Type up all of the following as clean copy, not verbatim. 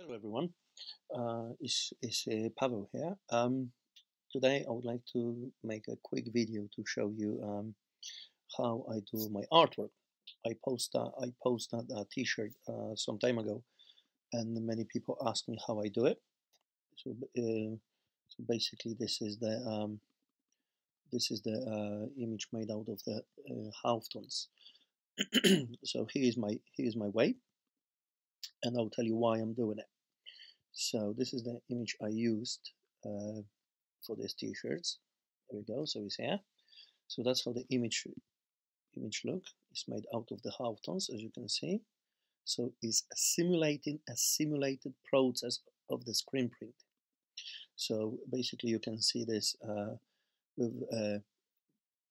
Hello everyone, it's Pavel here. Today I would like to make a quick video to show you how I do my artwork. I posted a t-shirt some time ago, and many people ask me how I do it. So basically, this is the image made out of the halftones. So here's my way, and I'll tell you why I'm doing it. So this is the image I used for these t-shirts. There we go. So it's here. So that's how the image look. It's made out of the halftones, as you can see. So it's simulating a simulated process of the screen print. So basically, you can see this with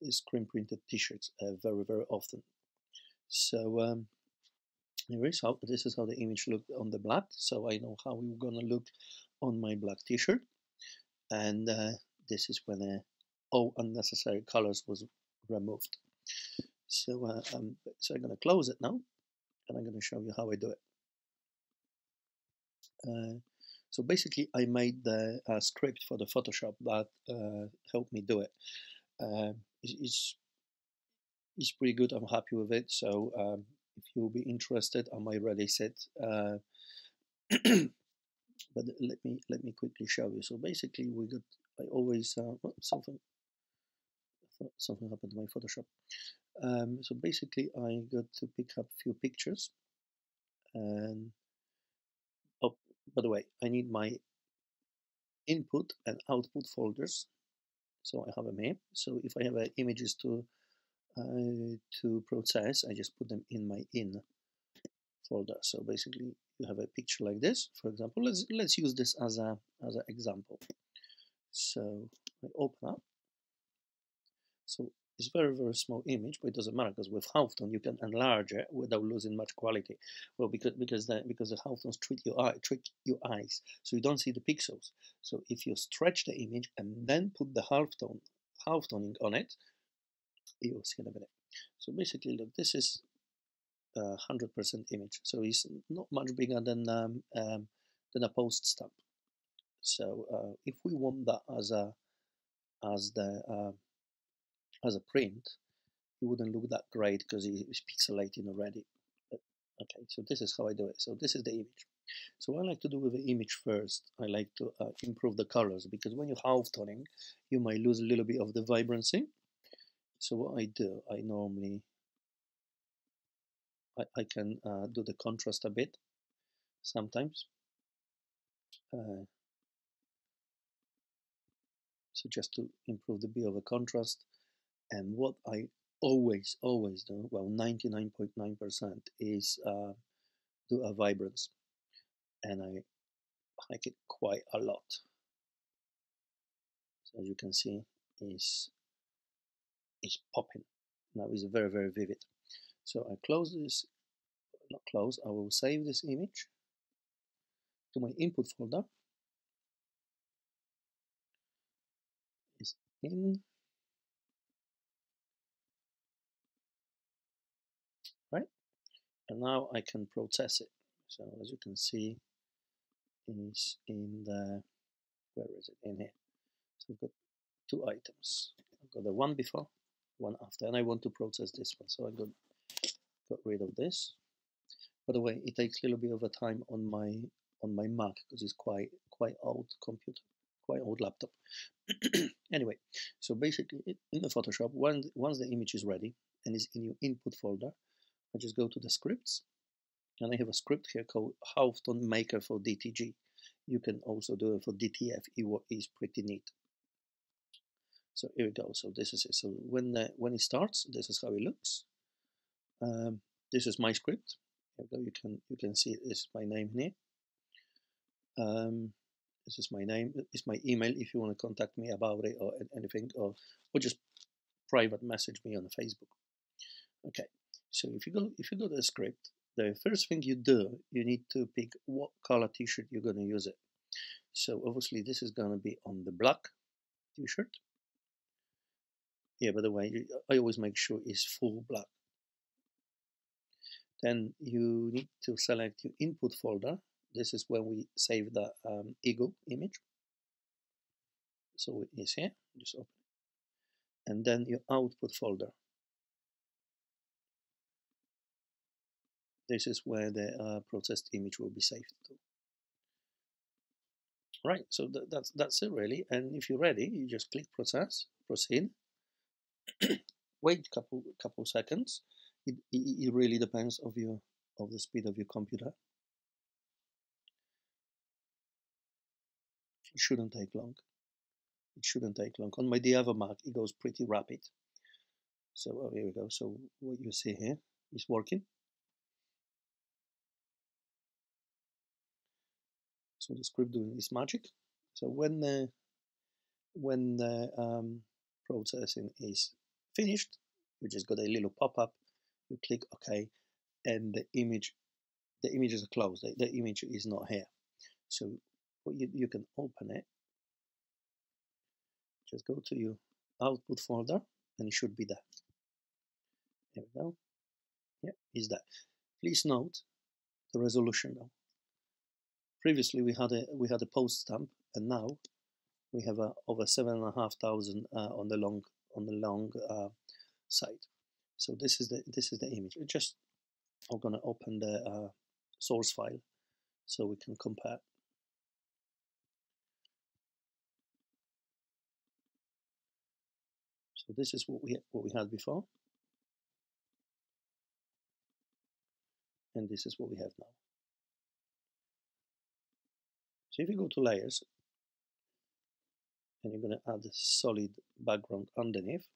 screen printed t-shirts very often. So this is how the image looked on the black. So I know how we're gonna look on my black t-shirt, and this is when all unnecessary colors was removed. So I'm going to close it now, and I'm going to show you how I do it. So basically, I made the script for the Photoshop that helped me do it. It's pretty good. I'm happy with it. So if you'll be interested, I might release it. But let me quickly show you. So basically, I always something happened to my Photoshop. So basically, I got to pick up a few pictures, and oh, by the way, I need my input and output folders. So I have them here. So if I have images to process, I just put them in my in folder. So basically, you have a picture like this. For example, let's use this as an example. So I open up. So it's very small image, but it doesn't matter because with halftone you can enlarge it without losing much quality. Well, because the halftones trick your eyes, so you don't see the pixels. So if you stretch the image and then put the halftoning on it, you'll see in a minute. So basically, look, this is 100% image, so it's not much bigger than a post stamp. So if we want that as the as a print, it wouldn't look that great because it's pixelating already. But, okay, so this is how I do it. So this is the image. So what I like to do with the image first, I like to improve the colors, because when you're halftoning, you might lose a little bit of the vibrancy. So what I do, I normally, I can do the contrast a bit sometimes. So just to improve the bit of a contrast. And what I always do, well, 99.9% is do a vibrance, and I like it quite a lot. So as you can see, is popping. Now it's very vivid. So I close this, not close, I will save this image to my input folder. Is in, right? And now I can process it. So as you can see, is in the, where is it, in here. So I've got two items. I've got the one before, one after, and I want to process this one. So I got rid of this. By the way, it takes a little bit of a time on my Mac because it's quite old computer, quite old laptop. Anyway, so basically in the Photoshop, once the image is ready and is in your input folder, I just go to the scripts, and I have a script here called Halftone Maker for DTG. You can also do it for DTF. It is pretty neat. So here we go. So this is it. So when it starts, this is how it looks. This is my script. Here we go. You can see this is my name here. This is my name. It's my email if you want to contact me about it or anything, or just private message me on Facebook. Okay. So if you go to the script, the first thing you do, you need to pick what color t-shirt you're going to use it. So obviously this is going to be on the black t-shirt. Yeah, by the way, I always make sure it's full black. Then you need to select your input folder, This is when we save the eagle image. So it is here, just open it. And then your output folder. This is where the processed image will be saved to. Right, so that's it really. And if you're ready, you just click proceed, wait a couple seconds. It really depends of the speed of your computer. It shouldn't take long. It shouldn't take long. On my other Mac, it goes pretty rapid. So here we go. So what you see here is working. So the script doing its magic. So when the processing is finished, you just got a little pop-up. You click OK, and the images are closed. The image is not here. So you can open it. Just go to your output folder, and it should be there. There we go. Yeah, it's there. Please note the resolution now. Previously we had a post stamp, and now we have over 7,500 on the long side. So this is the image. I'm gonna open the source file so we can compare. So this is what we had before, and this is what we have now. So if you go to layers, and you're going to add a solid background underneath,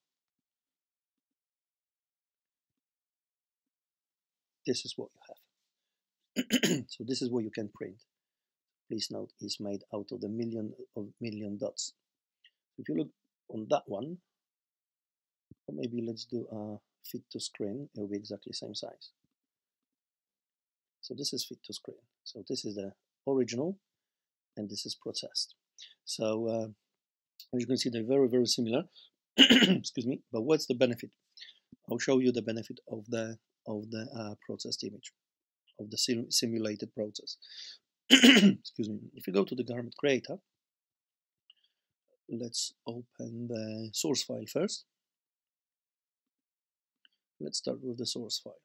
this is what you have. So this is what you can print. Please note, is made out of the million dots. If you look on that one, or maybe let's do a fit to screen, it will be exactly the same size. So this is fit to screen. So this is the original, and this is processed. So as you can see, they're very similar. Excuse me. But what's the benefit? I'll show you the benefit of the processed image, of the simulated process. Excuse me. If you go to the garment creator, let's open the source file first. Let's start with the source file.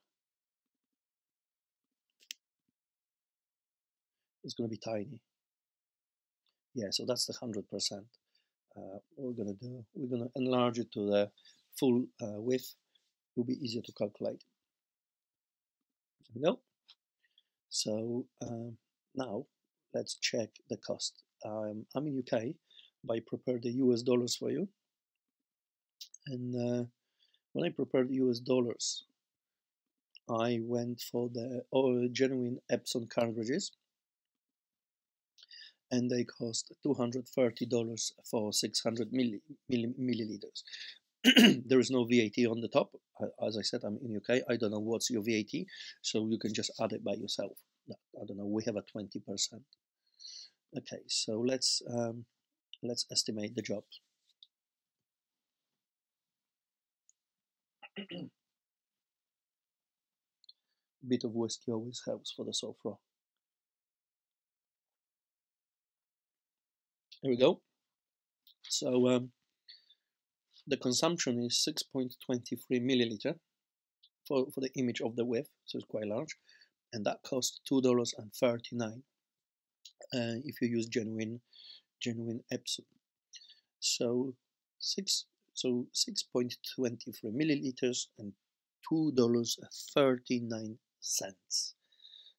It's going to be tiny. Yeah, so that's the 100%. We're going to enlarge it to the full width. It will be easier to calculate. There we go. So now let's check the cost. I'm in UK, but I prepared the US dollars for you. And when I prepared US dollars, I went for the genuine Epson cartridges, and they cost $230 for 600 milliliters. There is no VAT on the top. As I said, I'm in UK. I don't know what's your VAT, so you can just add it by yourself. I don't know. We have a 20%. Okay, so let's estimate the job. A bit of whiskey always helps for the sofa. Here we go. So the consumption is 6.23 milliliter for the image of the width, so it's quite large, and that costs $2.39 if you use genuine Epson. So 6.23 milliliters and $2.39.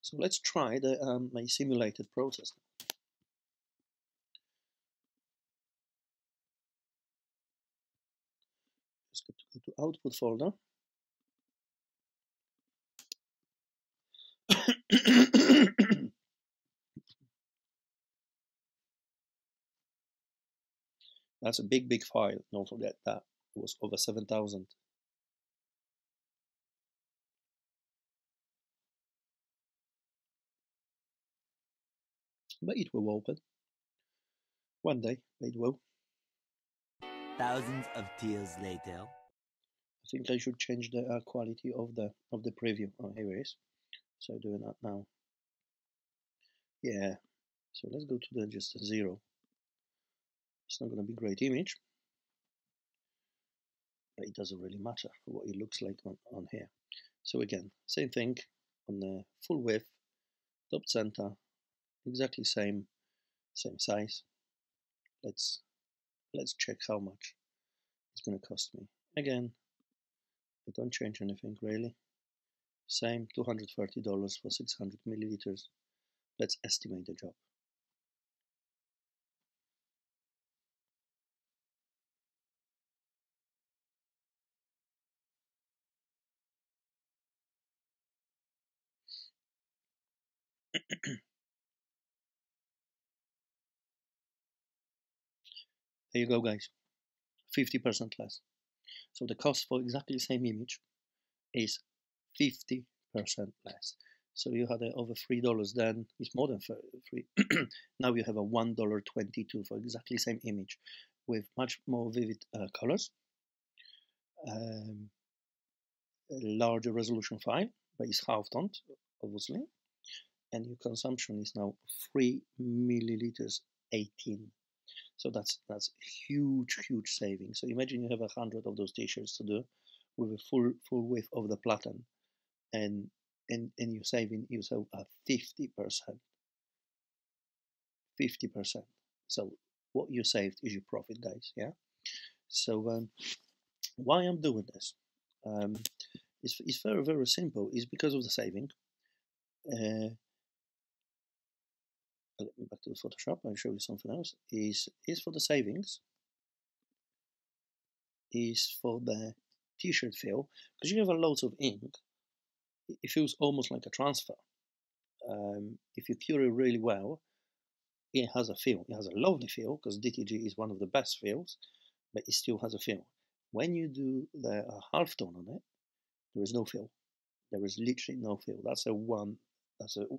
So let's try the my simulated process. Just go to output folder. That's a big file. Don't forget that it was over 7,000. But it will open. One day, it will. Thousands of tears later. I think I should change the quality of the preview. Oh, here it is. So doing that now. Yeah, so let's go to the just a 0. It's not going to be a great image, but it doesn't really matter what it looks like on here. So again, same thing on the full width, top center, exactly same size. Let's check how much it's going to cost me. Again, I don't change anything really. Same $230 for 600 milliliters. Let's estimate the job. There you go, guys. 50% less. So the cost for exactly the same image is 50% less. So you had over $3 then, it's more than free. Now you have a $1.22 for exactly same image with much more vivid colors, um, a larger resolution file, but it's halftone, obviously, and your consumption is now 3 milliliters 18. So that's huge saving. So imagine you have 100 of those t-shirts to do with a full width of the platen, and you're saving yourself a 50%. 50%. So what you saved is your profit, guys. Yeah. So why I'm doing this? It's very simple. It's because of the saving. Back to the Photoshop. I'll show you something else. Is for the savings. Is for the t-shirt fill, because you have a lot of ink. It feels almost like a transfer. If you cure it really well, it has a feel. It has a lovely feel because DTG is one of the best feels, but it still has a feel. When you do the halftone on it, there is no feel. There is literally no feel. That's a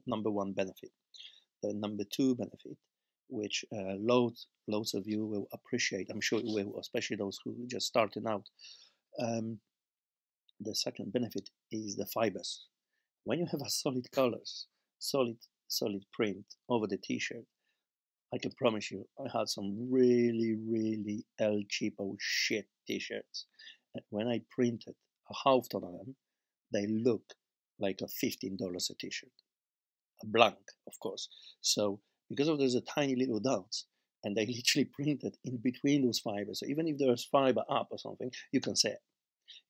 number one benefit. The number two benefit, which loads of you will appreciate, I'm sure you will, especially those who are just starting out. The second benefit is the fibers. When you have a solid colors, solid print over the t-shirt, I can promise you, I had some really El Cheapo shit t-shirts. And when I printed a halftone on them, they look like a $15 a t-shirt. A blank, of course. So because of there's a tiny little dots, and they literally printed in between those fibers. So even if there's fiber up or something, you can see it.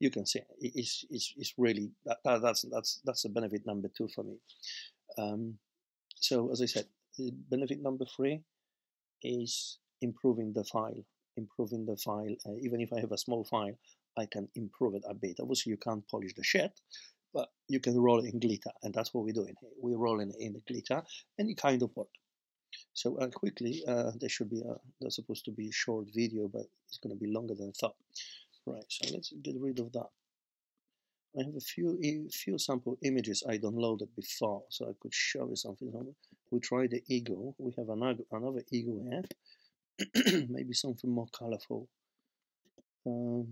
You can see it. It's really that's the benefit number two for me. So as I said, benefit number three is improving the file. Improving the file. Even if I have a small file, I can improve it a bit. Obviously, you can't polish the shit, but you can roll it in glitter, and that's what we're doing here. We're rolling it in the glitter, and it kind of worked. So quickly, there should be there's supposed to be a short video, but it's going to be longer than I thought. Right, so let's get rid of that. I have a few sample images I downloaded before, so I could show you something. We try the eagle. We have another eagle here. Maybe something more colorful. Oh,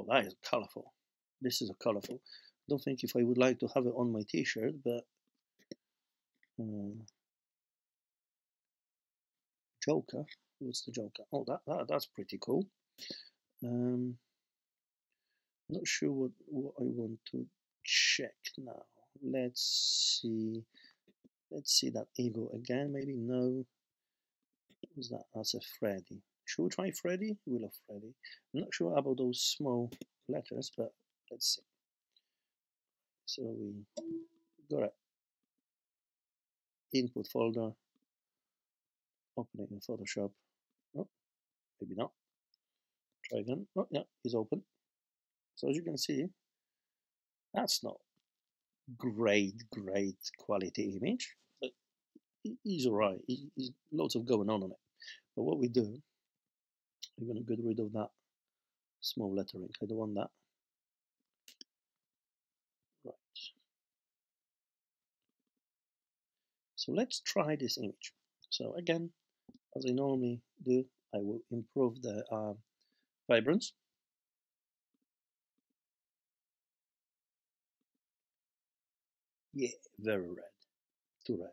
that is colorful. This is a colorful. I don't think if I would like to have it on my t-shirt, but Joker. What's the Joker? Oh, that's pretty cool. Not sure what I want to check now. Let's see. Let's see that eagle again. Maybe no. What's that? That's a Freddy. Should we try Freddy? We love Freddy. I'm not sure about those small letters, but let's see. So we got an input folder. Open it in Photoshop. Oh, maybe not. Try again. Oh, yeah, it's open. So as you can see, that's not great quality image, but he's alright. He's lots of going on it. But what we do, we're going to get rid of that small lettering. I don't want that. Right. So let's try this image. So again, as I normally do, I will improve the vibrance. Yeah, very red, too red.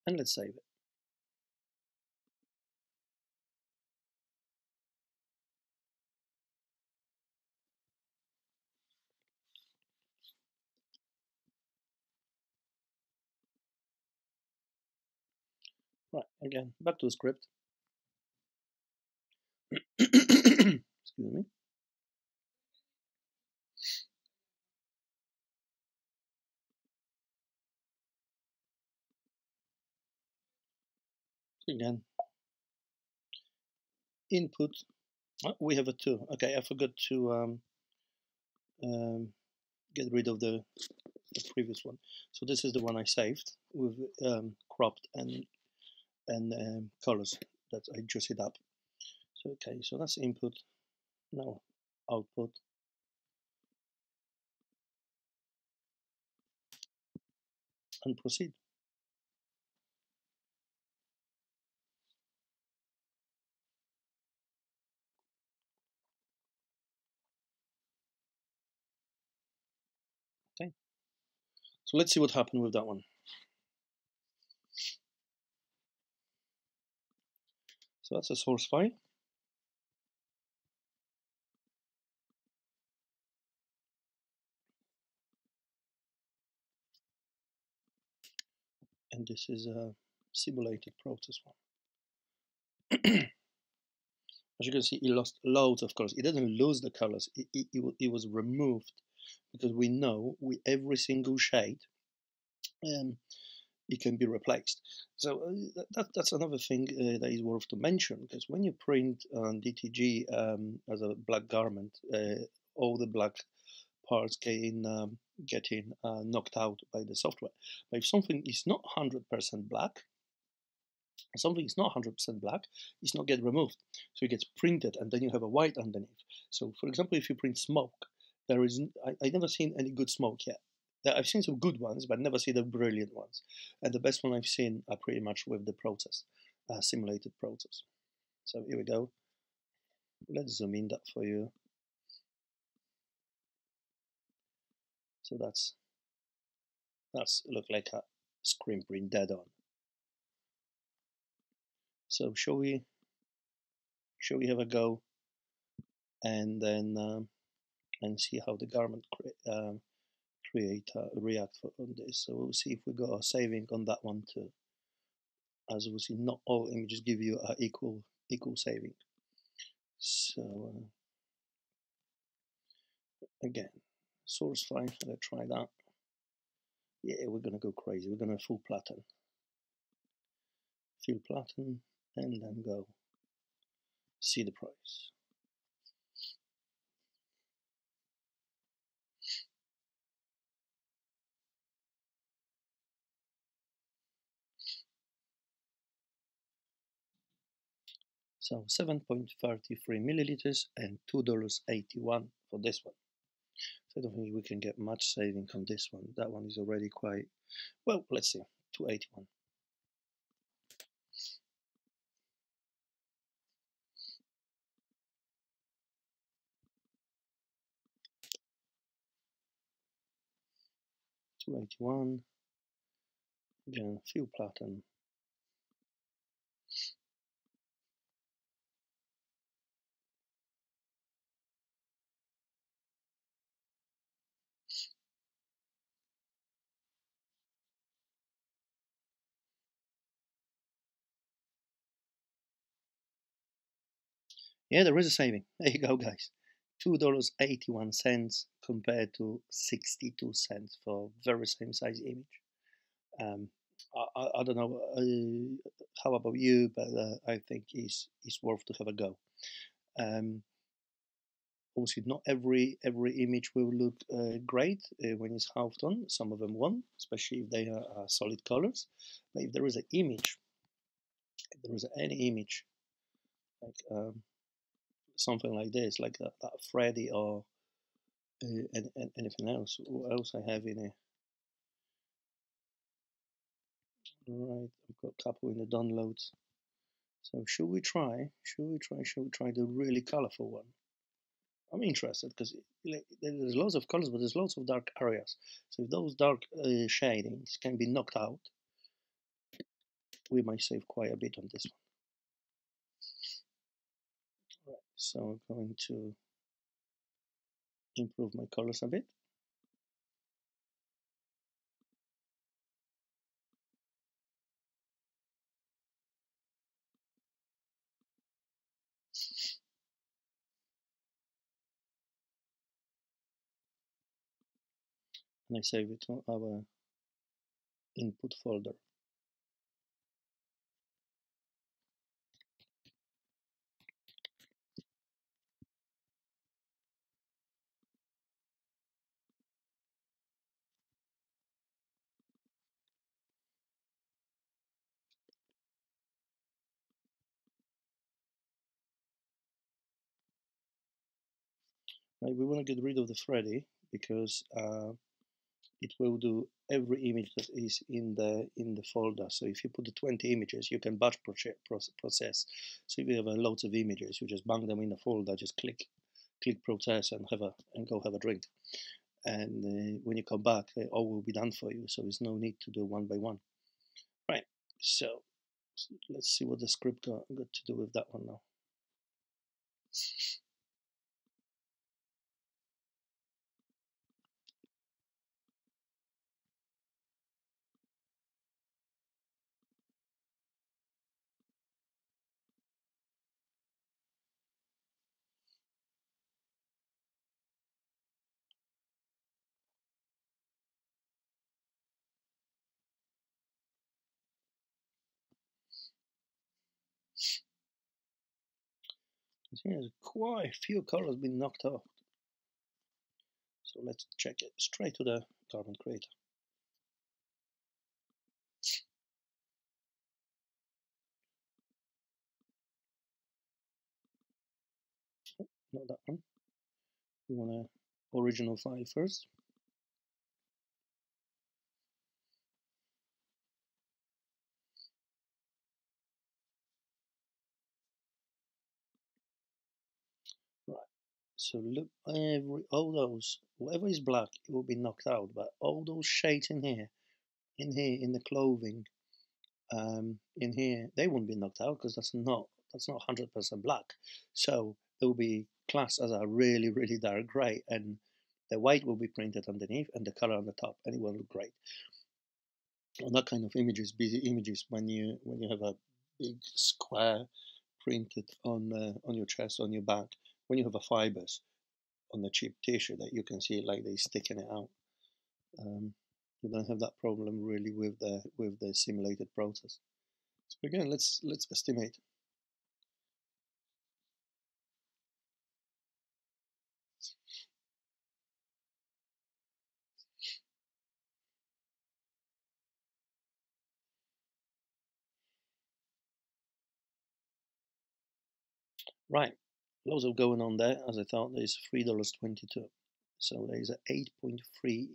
and let's save it. Right, again, back to the script. Excuse me. So again, input. Oh, we have a 2. Okay, I forgot to um, get rid of the previous one. So this is the one I saved with cropped and colors that I just hit up. So okay, so that's input. Now output and proceed. Okay, so let's see what happened with that one. So that's a source file. And this is a simulated process one. As you can see, it lost loads of colors. It didn't lose the colors, it was removed, because we know with every single shade um, it can be replaced. So that's another thing that is worth to mention, because when you print DTG as a black garment, all the black parts getting knocked out by the software. But if something is not 100% black, something is not 100% black, it's not get removed. So it gets printed and then you have a white underneath. So for example, if you print smoke, there is, I never seen any good smoke yet. I've seen some good ones, but never seen the brilliant ones. And the best one I've seen are pretty much with the process, simulated process. So here we go. Let's zoom in that for you. So that's look like a screen print dead on. So shall we have a go and then and see how the garment creator react on this. So we'll see if we got a saving on that one too. As we'll see, not all images give you a equal saving. So again, source file. Let's try that. Yeah, we're gonna go crazy. We're gonna full flatten, and then go see the price. So 7.33 milliliters and $2.81 for this one. So I don't think we can get much saving on this one. That one is already quite well. Let's see, 281. Again, fuel platen. Yeah, there is a saving. There you go, guys. $2.81 compared to 62 cents for very same size image. Um, I don't know how about you, but I think it's worth to have a go. Um, Obviously, not every image will look great when it's halftone. Some of them won't, especially if they are solid colors. But if there is an image, if there is any image like something like this, like that Freddy or anything else. What else I have in here? Right, I've got a couple in the downloads. So should we try? Should we try the really colorful one? I'm interested because there's lots of colors, but there's lots of dark areas. So if those dark shadings can be knocked out, we might save quite a bit on this one. Right, so I'm going to improve my colors a bit. And I save it to our input folder. Right, we want to get rid of the Freddy because it will do every image that is in the folder. So if you put the 20 images, you can batch process. So if you have loads of images, you just bang them in the folder, just click process and go have a drink. And when you come back, they all will be done for you. So there's no need to do one by one. Right. So let's see what the script got to do with that one now. There's quite a few colors been knocked off. So let's check it straight to the garment creator. Not that one. We want an original file first. Right. So look, all those, whatever is black, it will be knocked out. But all those shades in here, in the clothing, in here, they won't be knocked out because that's not 100% black. So it will be classed as a really really dark gray, and the white will be printed underneath and the color on the top, and it will look great. On that kind of images, busy images, when you have a big square printed on your chest, on your back, when you have a fibers on the cheap t-shirt that you can see like they sticking it out. You don't have that problem really with the simulated process. So again, let's estimate. Right, loads of going on there. As I thought, there's $3.22. So there's a 8.3,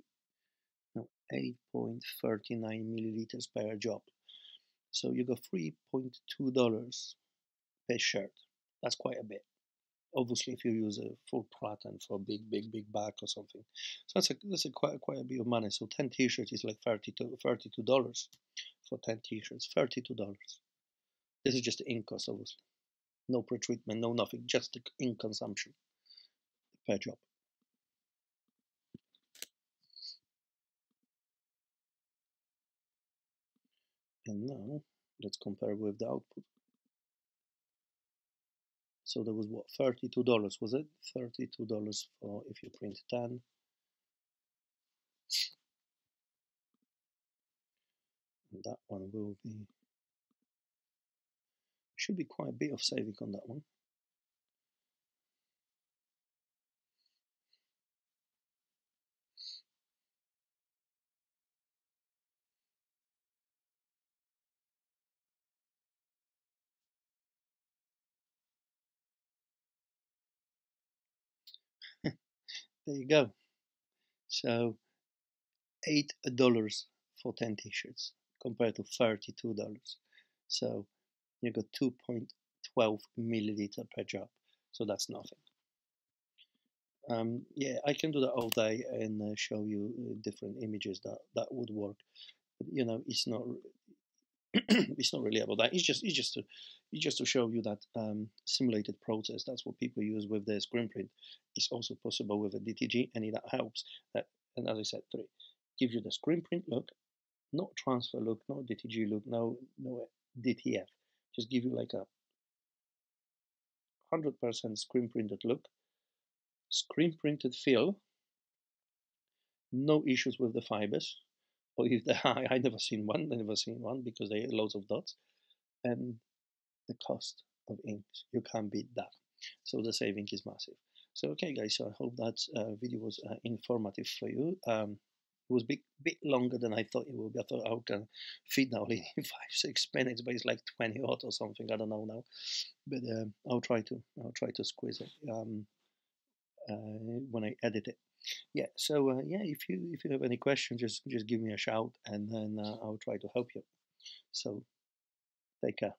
no, 8.39 milliliters per job. So you got $3.2 per shirt. That's quite a bit. Obviously, if you use a full pattern for a big bag or something, so that's a quite a bit of money. So 10 t-shirts is like $32 for 10 t-shirts. $32. This is just the ink cost, obviously. No pre-treatment, no nothing, just the ink consumption per job. And now let's compare with the output. So there was what, $32, was it? $32 for if you print 10. And that one will be, should be quite a bit of saving on that one. There you go. So $8 for 10 t-shirts compared to $32. So you got 2.12 milliliter per job. So that's nothing. Yeah, I can do that all day and show you different images that would work. But, it's not. It's not really about that. It's just to show you that simulated process. That's what people use with the screen print. It's also possible with a DTG, and that helps. That, and as I said, three gives you the screen print look, not transfer look, no DTG look, no DTF. Just give you like a 100% screen printed look, screen printed feel, no issues with the fibers, or if they I never seen one because they loads of dots, and the cost of inks, you can't beat that. So the saving is massive. So okay, guys. So I hope that video was informative for you. It was a bit longer than I thought it would be. I thought I can fit now only in 5-6 minutes, but it's like 20 or something. I don't know now, but I'll try to squeeze it when I edit it. Yeah. So yeah, if you have any questions, just give me a shout, and then I'll try to help you. So take care.